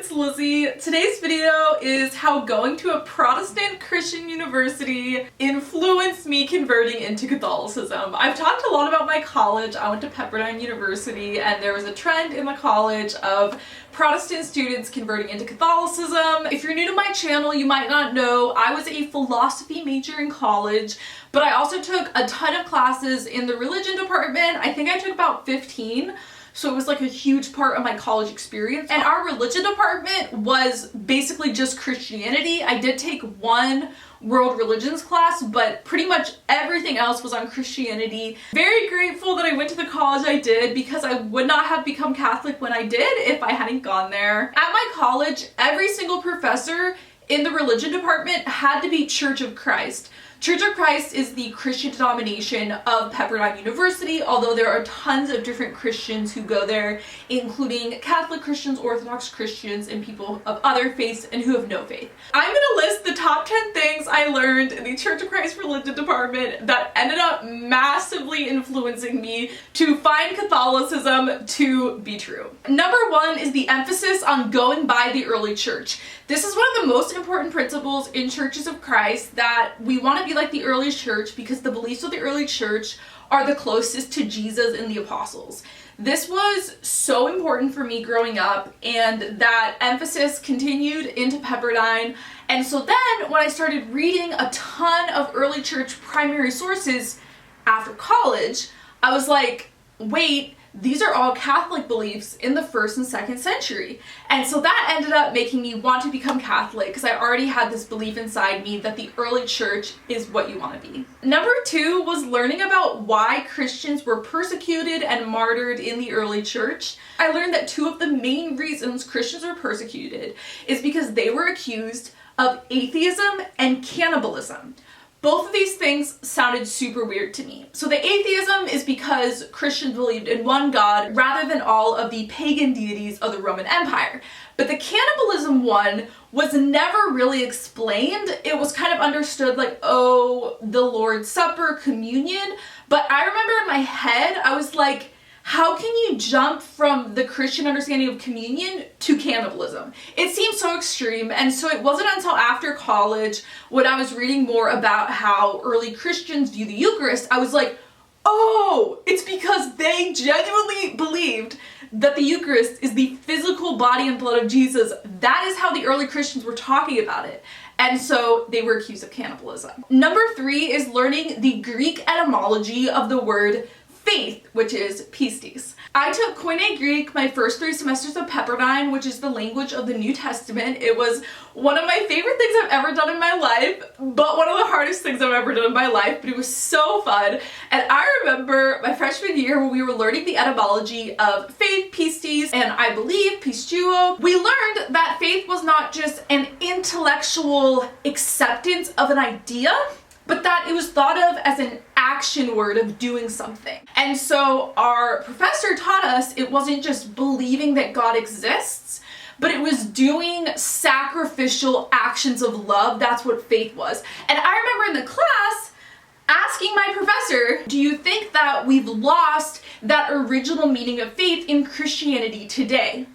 it's Lizzie. Today's video is how going to a Protestant Christian university influenced me converting into Catholicism. I've talked a lot about my college. I went to Pepperdine University and there was a trend in the college of Protestant students converting into Catholicism. If you're new to my channel, you might not know I was a philosophy major in college, but I also took a ton of classes in the religion department. I think I took about 15. So it was like a huge part of my college experience. And our religion department was basically just Christianity. I did take one world religions class, but pretty much everything else was on Christianity. Very grateful that I went to the college I did because I would not have become Catholic when I did if I hadn't gone there. At my college, every single professor in the religion department had to be Church of Christ. Church of Christ is the Christian denomination of Pepperdine University, although there are tons of different Christians who go there, including Catholic Christians, Orthodox Christians, and people of other faiths and who have no faith. I'm gonna list the top 10 things I learned in the Church of Christ religion department that ended up massively influencing me to find Catholicism to be true. Number one is the emphasis on going by the early church. This is one of the most important principles in Churches of Christ, that we want to be like the early church because the beliefs of the early church are the closest to Jesus and the apostles. This was so important for me growing up, and that emphasis continued into Pepperdine. And so then when I started reading a ton of early church primary sources after college, I was like, wait, these are all Catholic beliefs in the 1st and 2nd century. And so that ended up making me want to become Catholic because I already had this belief inside me that the early church is what you want to be. Number two was learning about why Christians were persecuted and martyred in the early church. I learned that two of the main reasons Christians were persecuted is because they were accused of atheism and cannibalism. Both of these things sounded super weird to me. So the atheism is because Christians believed in one God rather than all of the pagan deities of the Roman Empire. But the cannibalism one was never really explained. It was kind of understood like, oh, the Lord's Supper, communion. But I remember in my head, I was like, how can you jump from the Christian understanding of communion to cannibalism? It seemed so extreme, and so it wasn't until after college when I was reading more about how early Christians view the Eucharist, I was like, oh, it's because they genuinely believed that the Eucharist is the physical body and blood of Jesus. That is how the early Christians were talking about it. And so they were accused of cannibalism. Number three is learning the Greek etymology of the word faith, which is pistis. I took Koine Greek my first 3 semesters of Pepperdine, which is the language of the New Testament. It was one of my favorite things I've ever done in my life, but one of the hardest things I've ever done in my life, but it was so fun. And I remember my freshman year when we were learning the etymology of faith, pistis, and I believe pistuo, we learned that faith was not just an intellectual acceptance of an idea, but that it was thought of as an action word of doing something. And so our professor taught us it wasn't just believing that God exists, but it was doing sacrificial actions of love. That's what faith was. And I remember in the class asking my professor, do you think that we've lost that original meaning of faith in Christianity today?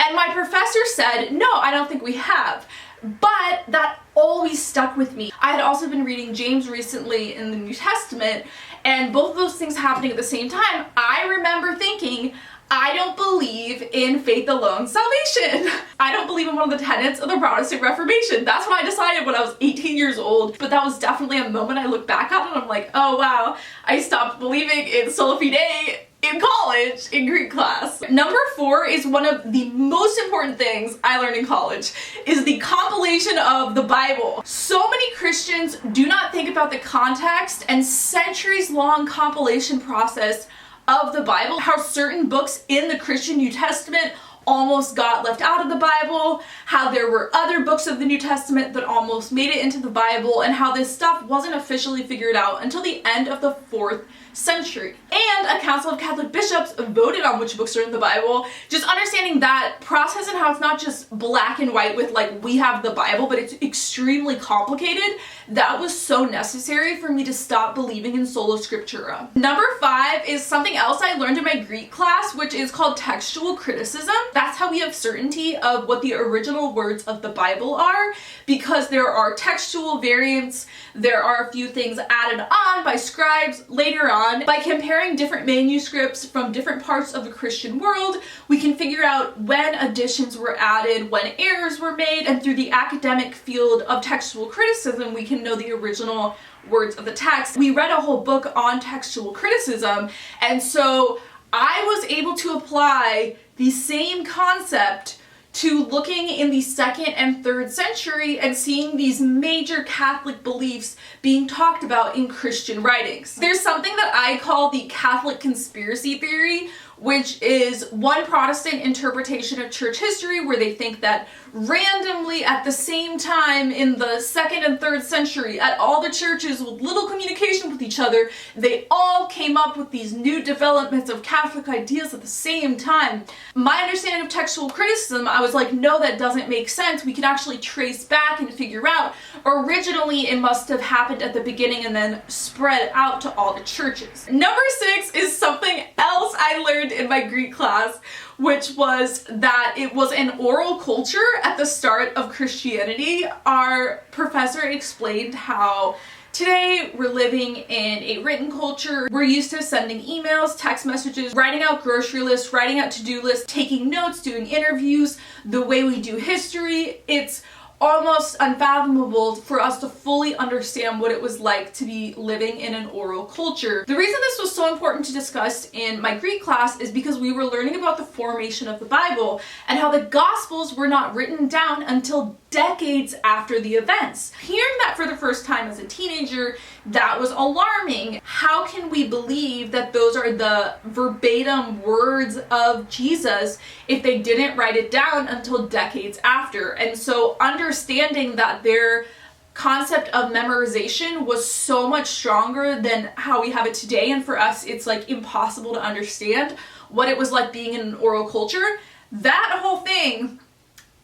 And my professor said, no, I don't think we have. But that always stuck with me. I had also been reading James recently in the New Testament, and both of those things happening at the same time, I remember thinking, I don't believe in faith alone salvation. I don't believe in one of the tenets of the Protestant Reformation. That's what I decided when I was 18 years old, but that was definitely a moment I look back on and I'm like, oh wow, I stopped believing in sola fide in college, in Greek class. Number four is one of the most important things I learned in college, is the compilation of the Bible. So many Christians do not think about the context and centuries-long compilation process of the Bible, how certain books in the Christian New Testament almost got left out of the Bible, how there were other books of the New Testament that almost made it into the Bible, and how this stuff wasn't officially figured out until the end of the 4th century. And a council of Catholic bishops voted on which books are in the Bible. Just understanding that process and how it's not just black and white with like, we have the Bible, but it's extremely complicated. That was so necessary for me to stop believing in sola scriptura. Number 5 is something else I learned in my Greek class, which is called textual criticism. That's how we have certainty of what the original words of the Bible are, because there are textual variants, there are a few things added on by scribes later on. By comparing different manuscripts from different parts of the Christian world, we can figure out when additions were added, when errors were made, and through the academic field of textual criticism, we can know the original words of the text. We read a whole book on textual criticism, and so I was able to apply the same concept to looking in the 2nd and 3rd century and seeing these major Catholic beliefs being talked about in Christian writings. There's something that I call the Catholic conspiracy theory, which is one Protestant interpretation of church history where they think that randomly at the same time in the 2nd and 3rd century at all the churches with little communication with each other, they all came up with these new developments of Catholic ideas at the same time. My understanding of textual criticism, I was like, no, that doesn't make sense. We can actually trace back and figure out originally it must have happened at the beginning and then spread out to all the churches. Number 6 is something else I learned in my Greek class, which was that it was an oral culture at the start of Christianity. Our professor explained how today we're living in a written culture. We're used to sending emails, text messages, writing out grocery lists, writing out to-do lists, taking notes, doing interviews, the way we do history. It's almost unfathomable for us to fully understand what it was like to be living in an oral culture. The reason this was so important to discuss in my Greek class is because we were learning about the formation of the Bible and how the Gospels were not written down until decades after the events. Hearing that for the first time as a teenager, that was alarming. How can we believe that those are the verbatim words of Jesus if they didn't write it down until decades after? And so understanding that their concept of memorization was so much stronger than how we have it today, and for us it's like impossible to understand what it was like being in an oral culture, that whole thing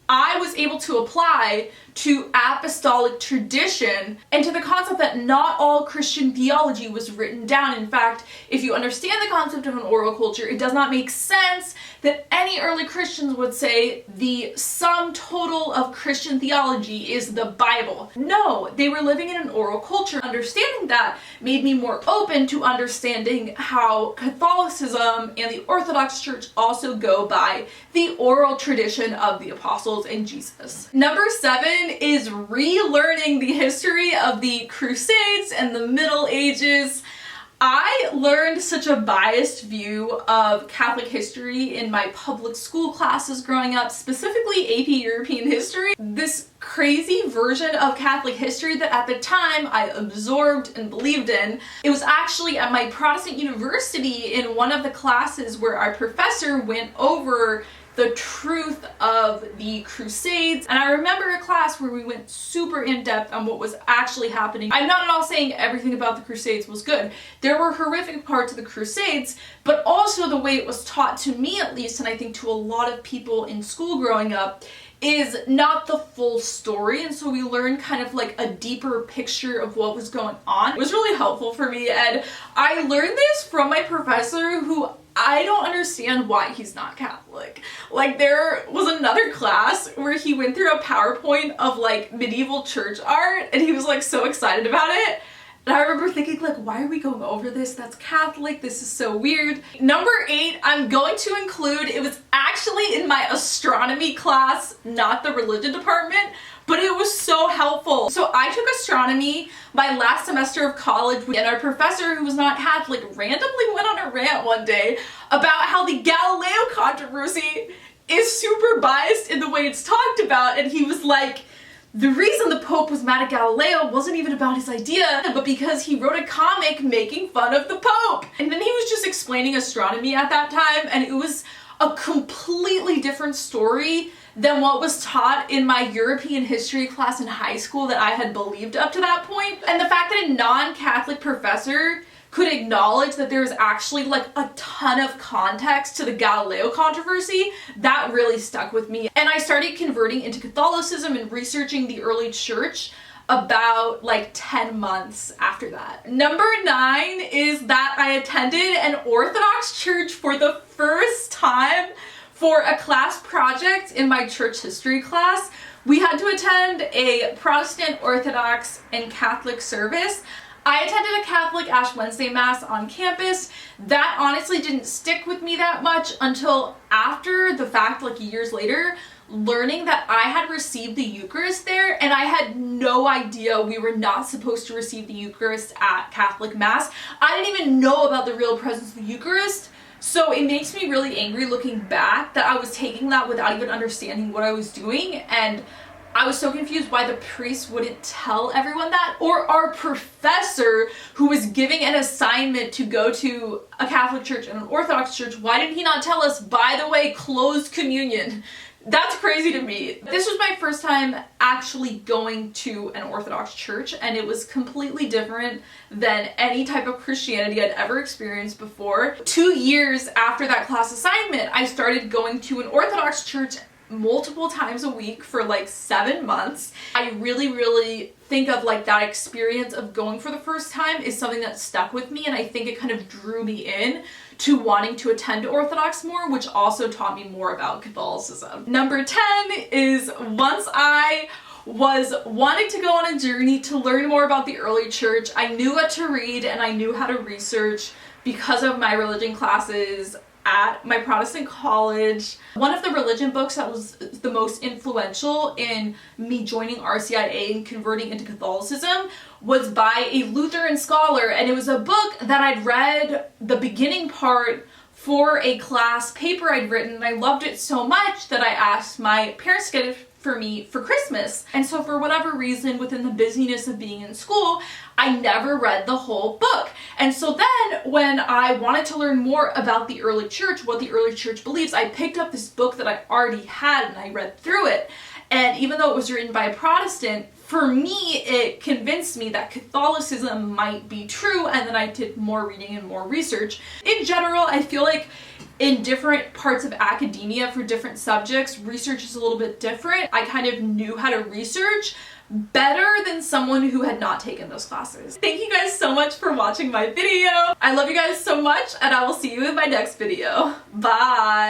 I was able to apply to apostolic tradition and to the concept that not all Christian theology was written down. In fact, if you understand the concept of an oral culture, it does not make sense that any early Christians would say the sum total of Christian theology is the Bible. No, they were living in an oral culture. Understanding that made me more open to understanding how Catholicism and the Orthodox Church also go by the oral tradition of the apostles and Jesus. Number 7 is relearning the history of the Crusades and the Middle Ages. I learned such a biased view of Catholic history in my public school classes growing up, specifically AP European history. This crazy version of Catholic history that at the time I absorbed and believed in. It was actually at my Protestant university in one of the classes where our professor went over the truth of the Crusades, and I remember a class where we went super in depth on what was actually happening. I'm not at all saying everything about the Crusades was good. There were horrific parts of the Crusades, but also the way it was taught to me at least, and I think to a lot of people in school growing up, is not the full story, and so we learned kind of like a deeper picture of what was going on. It was really helpful for me, and I learned this from my professor who I don't understand why he's not Catholic. Like, there was another class where he went through a PowerPoint of like medieval church art and he was like so excited about it. And I remember thinking like, why are we going over this? That's Catholic, this is so weird. Number 8, I'm going to include, it was actually in my astronomy class, not the religion department, but it was so helpful. So I took astronomy my last semester of college, and our professor, who was not Catholic, randomly went on a rant one day about how the Galileo controversy is super biased in the way it's talked about, and he was like, the reason the Pope was mad at Galileo wasn't even about his idea, but because he wrote a comic making fun of the Pope. And then he was just explaining astronomy at that time, and it was a completely different story than what was taught in my European history class in high school that I had believed up to that point. And the fact that a non-Catholic professor could acknowledge that there's actually like a ton of context to the Galileo controversy, that really stuck with me. And I started converting into Catholicism and researching the early church about like 10 months after that. Number 9 is that I attended an Orthodox church for the first time for a class project in my church history class. We had to attend a Protestant, Orthodox, and Catholic service. I attended a Catholic Ash Wednesday Mass on campus. That honestly didn't stick with me that much until after the fact, like years later, learning that I had received the Eucharist there, and I had no idea we were not supposed to receive the Eucharist at Catholic Mass. I didn't even know about the real presence of the Eucharist, so it makes me really angry looking back that I was taking that without even understanding what I was doing, and I was so confused why the priest wouldn't tell everyone that, or our professor who was giving an assignment to go to a Catholic church and an Orthodox church, why did he not tell us, by the way, closed communion? That's crazy to me. This was my first time actually going to an Orthodox church, and it was completely different than any type of Christianity I'd ever experienced before. 2 years after that class assignment, I started going to an Orthodox church multiple times a week for like 7 months. I really think of like that experience of going for the first time is something that stuck with me, and I think it kind of drew me in to wanting to attend Orthodox more, which also taught me more about Catholicism. Number 10 is once I was wanting to go on a journey to learn more about the early church. I knew what to read and I knew how to research because of my religion classes at my Protestant college. One of the religion books that was the most influential in me joining RCIA and converting into Catholicism was by a Lutheran scholar, and it was a book that I'd read the beginning part for a class paper I'd written, and I loved it so much that I asked my parents to get it for me for Christmas. And so for whatever reason, within the busyness of being in school, I never read the whole book. And so then when I wanted to learn more about the early church, what the early church believes, I picked up this book that I already had and I read through it. And even though it was written by a Protestant, for me, it convinced me that Catholicism might be true, and then I did more reading and more research. In general, I feel like in different parts of academia for different subjects, research is a little bit different. I kind of knew how to research better than someone who had not taken those classes. Thank you guys so much for watching my video. I love you guys so much, and I will see you in my next video. Bye!